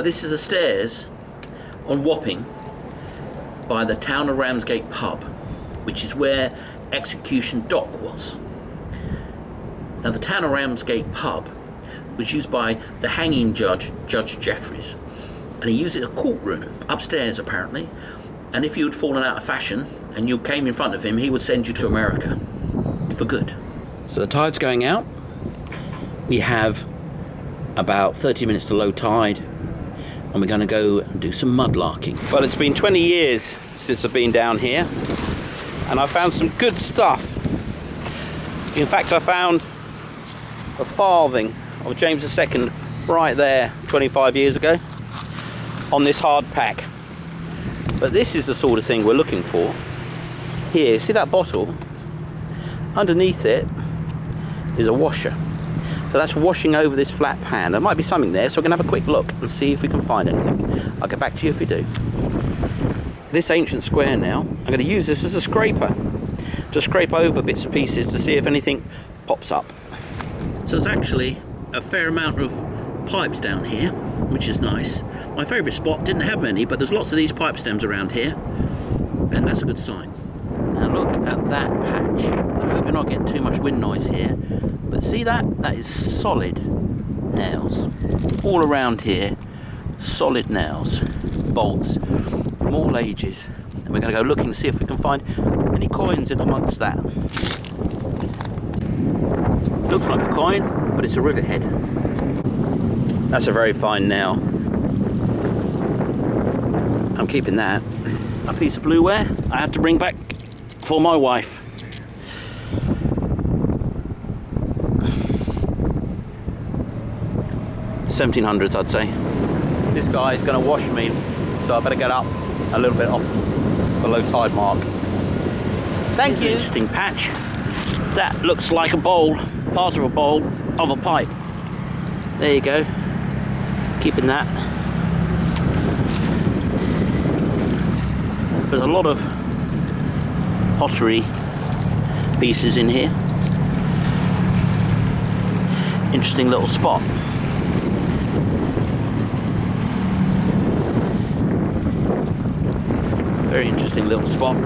This is the stairs on Wapping by the town of Ramsgate pub, which is where Execution Dock was. Now the town of Ramsgate pub was used by the hanging judge, Judge Jeffreys, and he used it as a courtroom upstairs apparently, and if you had fallen out of fashion and you came in front of him, he would send you to America for good. So the tide's going out. We have about 30 minutes to low tide, and we're going to go and do some mudlarking. Well, it's been 20 years since I've been down here, and I found some good stuff. In fact, I found a farthing of James II right there 25 years ago on this hard pack. But this is the sort of thing we're looking for. Here, see that bottle? Underneath it is a washer. So that's washing over this flat pan. There might be something there, so we're going to have a quick look and see if we can find anything. I'll get back to you if we do. This ancient square now, I'm going to use this as a scraper to scrape over bits and pieces to see if anything pops up. So there's actually a fair amount of pipes down here, which is nice. My favourite spot didn't have many, but there's lots of these pipe stems around here, and that's a good sign. Now look at that patch. I hope you're not getting too much wind noise here, but see that? That is solid nails. All around here, solid nails, bolts from all ages. And we're going to go looking to see if we can find any coins in amongst that. Looks like a coin, but it's a rivet head. That's a very fine nail. I'm keeping that. A piece of blueware I have to bring back for my wife. $1700s, I'd say. This guy is going to wash me, so I better get up a little bit off the low tide mark. Thank you. Interesting patch. That looks like a bowl, part of a bowl of a pipe. There you go. Keeping that. There's a lot of pottery pieces in here. Interesting little spot. Very interesting little spot.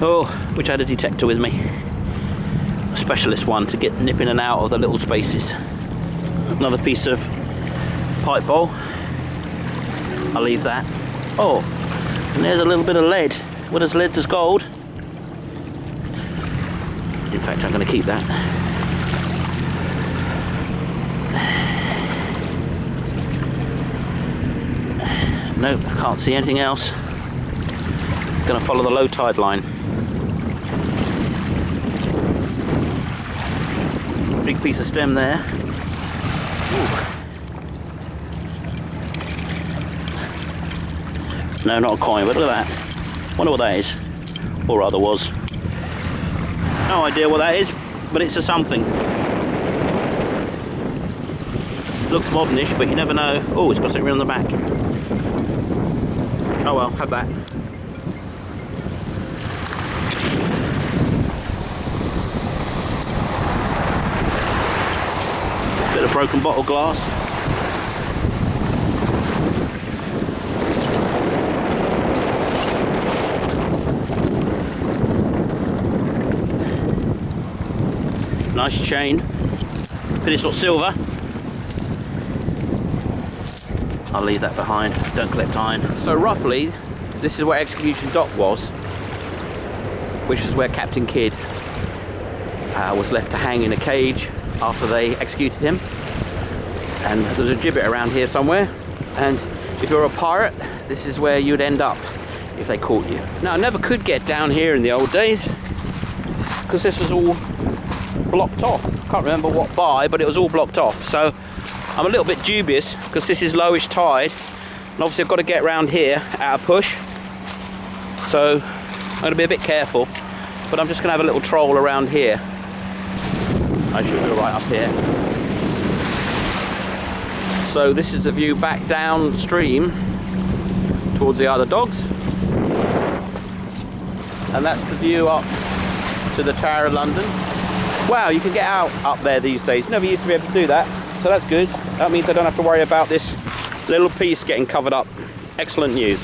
Oh, wish I had a detector with me. A specialist one to get nip in and out of the little spaces. Another piece of pipe bowl. I'll leave that. Oh, and there's a little bit of lead. What is lead? There's gold. In fact, I'm going to keep that. Nope, I can't see anything else. Going to follow the low tide line. Big piece of stem there. Ooh. No, not a coin, but look at that. Wonder what that is. Or rather was. No idea what that is, but it's a something. Looks modernish, but you never know. Oh, it's got something on the back. Oh well, have that. Bit of broken bottle glass. Nice chain. But it's not silver. I'll leave that behind, don't collect iron. So roughly, this is where Execution Dock was, which is where Captain Kidd was left to hang in a cage after they executed him. And there's a gibbet around here somewhere, and if you're a pirate, this is where you'd end up if they caught you. Now, I never could get down here in the old days, because this was all blocked off. I can't remember what by, but it was all blocked off. So I'm a little bit dubious because this is lowish tide, and obviously I've got to get around here at a push, so I'm going to be a bit careful, but I'm just going to have a little troll around here. I should go right up here. So this is the view back downstream towards the Isle of Dogs, and that's the view up to the Tower of London. Wow, you can get out up there these days. Never used to be able to do that, so that's good. That means I don't have to worry about this little piece getting covered up. Excellent news.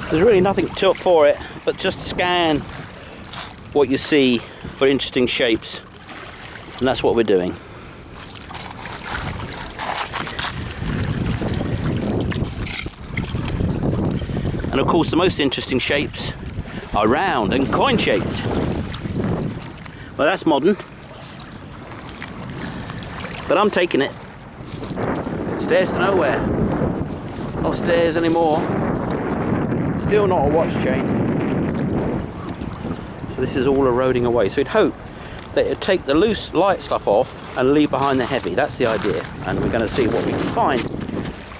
There's really nothing for it, but just scan what you see for interesting shapes, and that's what we're doing. And of course the most interesting shapes are round and coin shaped. Well, that's modern, but I'm taking it. Stairs to nowhere. Not stairs anymore. Still not a watch chain. So this is all eroding away. So you'd hope that it'd take the loose light stuff off and leave behind the heavy. That's the idea. And we're going to see what we can find.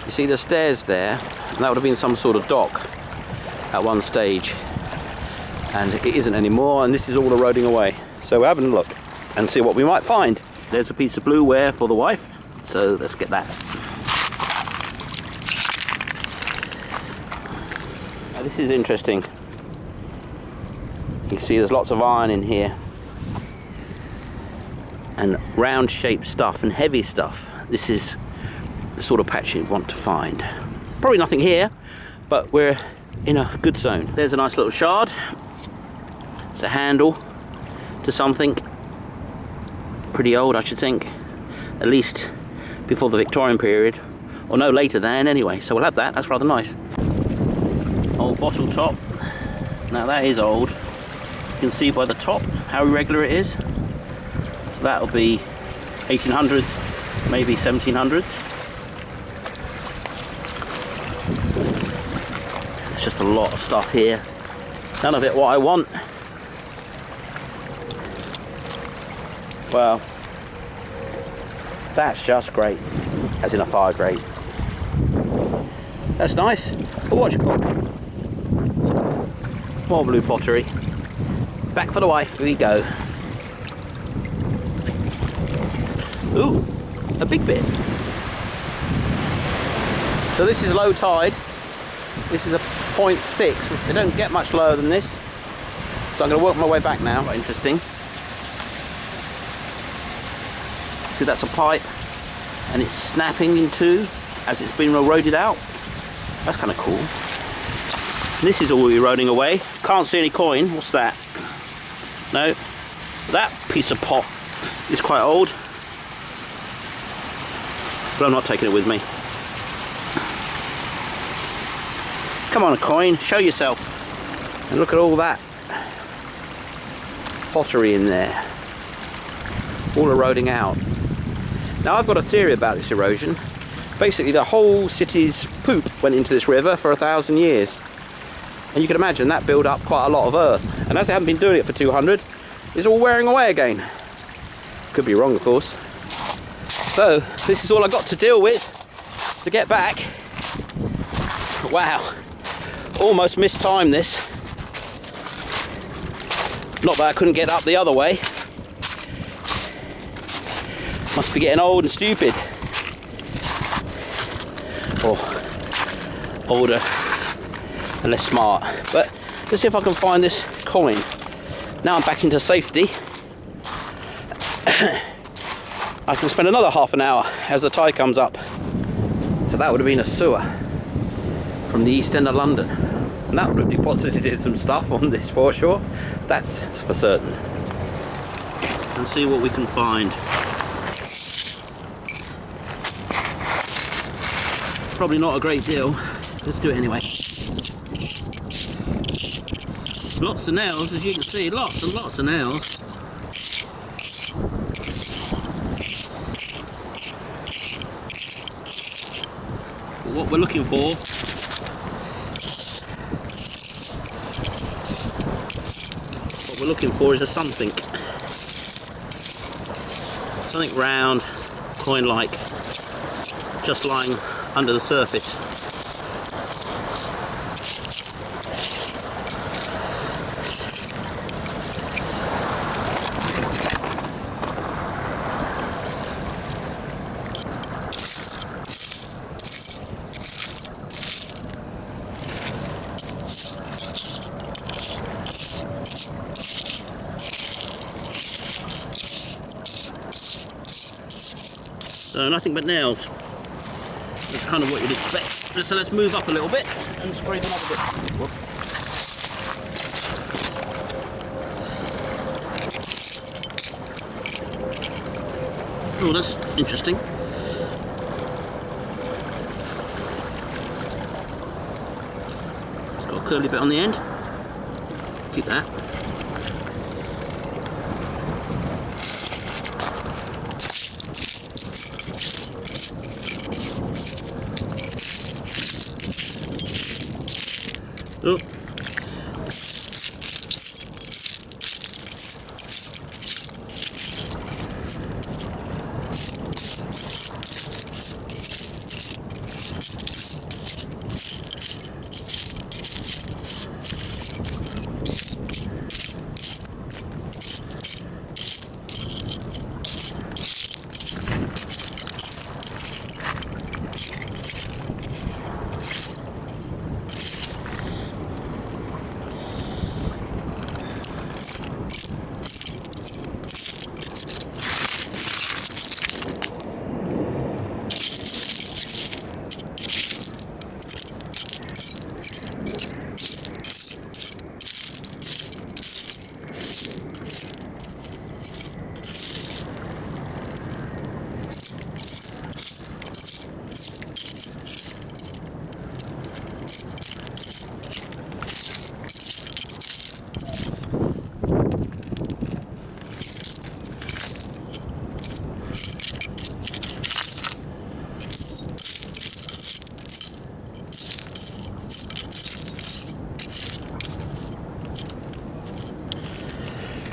You see the stairs there, and that would have been some sort of dock at one stage. And it isn't anymore, and this is all eroding away. So we're having a look and see what we might find. There's a piece of blueware for the wife, so let's get that. Now, this is interesting. You can see there's lots of iron in here, and round shaped stuff and heavy stuff. This is the sort of patch you want to find. Probably nothing here, but we're in a good zone. There's a nice little shard. It's a handle to something pretty old, I should think, at least before the Victorian period, or no later than anyway, so we'll have that. That's rather nice. Old bottle top. Now that is old. You can see by the top how irregular it is. So that'll be 1800s, maybe 1700s. There's just a lot of stuff here. None of it what I want. Well, that's just great, as in a fire grate. That's nice. A watch clock. More blue pottery. Back for the wife we go. Ooh, a big bit. So this is low tide. This is a 0.6. They don't get much lower than this. So I'm going to work my way back now. Quite interesting. See, that's a pipe, and it's snapping in two as it's been eroded out. That's kind of cool. This is all eroding away. Can't see any coin. What's that? No. That piece of pot is quite old, but I'm not taking it with me. Come on, a coin, show yourself. And look at all that pottery in there, all eroding out. Now I've got a theory about this erosion. Basically the whole city's poop went into this river for 1,000 years. And you can imagine that built up quite a lot of earth. And as they haven't been doing it for 200, it's all wearing away again. Could be wrong, of course. So this is all I got to deal with to get back. Wow, almost mistimed this. Not that I couldn't get up the other way. Must be getting old and stupid. Or older and less smart. But let's see if I can find this coin. Now I'm back into safety. I can spend another half an hour as the tide comes up. So that would have been a sewer from the East End of London. And that would have deposited some stuff on this foreshore. That's for certain. Let's see what we can find. Probably not a great deal. Let's do it anyway. Lots of nails, as you can see, lots and lots of nails. But what we're looking for is a something round, coin-like, just lying under the surface. So nothing but nails. That's kind of what you'd expect. So let's move up a little bit and scrape them up a bit. Whoop. Oh, that's interesting. It's got a curly bit on the end. Keep that. Oh.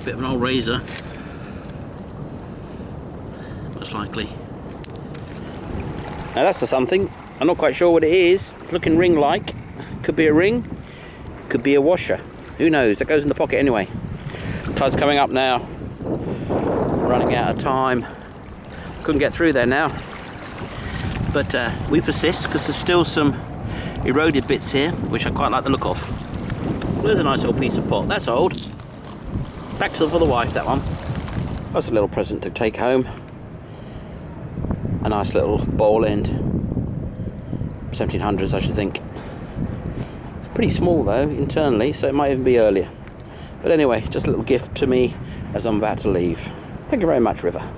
Bit of an old razor, most likely. Now that's the something. I'm not quite sure what it is. It's looking ring-like. Could be a ring, could be a washer. Who knows? That goes in the pocket anyway. Tide's coming up now. Running out of time. Couldn't get through there now. But we persist because there's still some eroded bits here, which I quite like the look of. There's a nice old piece of pot. That's old. Back to for the wife, that one. That's a little present to take home. A nice little bowl end. 1700s, I should think. Pretty small though, internally, so it might even be earlier. But anyway, just a little gift to me as I'm about to leave. Thank you very much, River.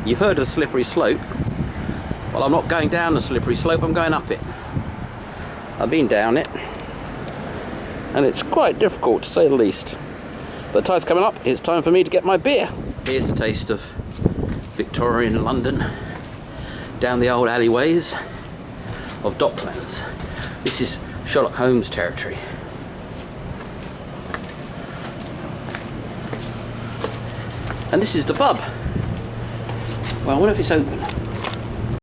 You've heard of the slippery slope. Well, I'm not going down the slippery slope, I'm going up it. I've been down it, and it's quite difficult to say the least. But the tide's coming up, it's time for me to get my beer. Here's a taste of Victorian London, down the old alleyways of Docklands. This is Sherlock Holmes territory. And this is the pub. Well, I wonder if it's open.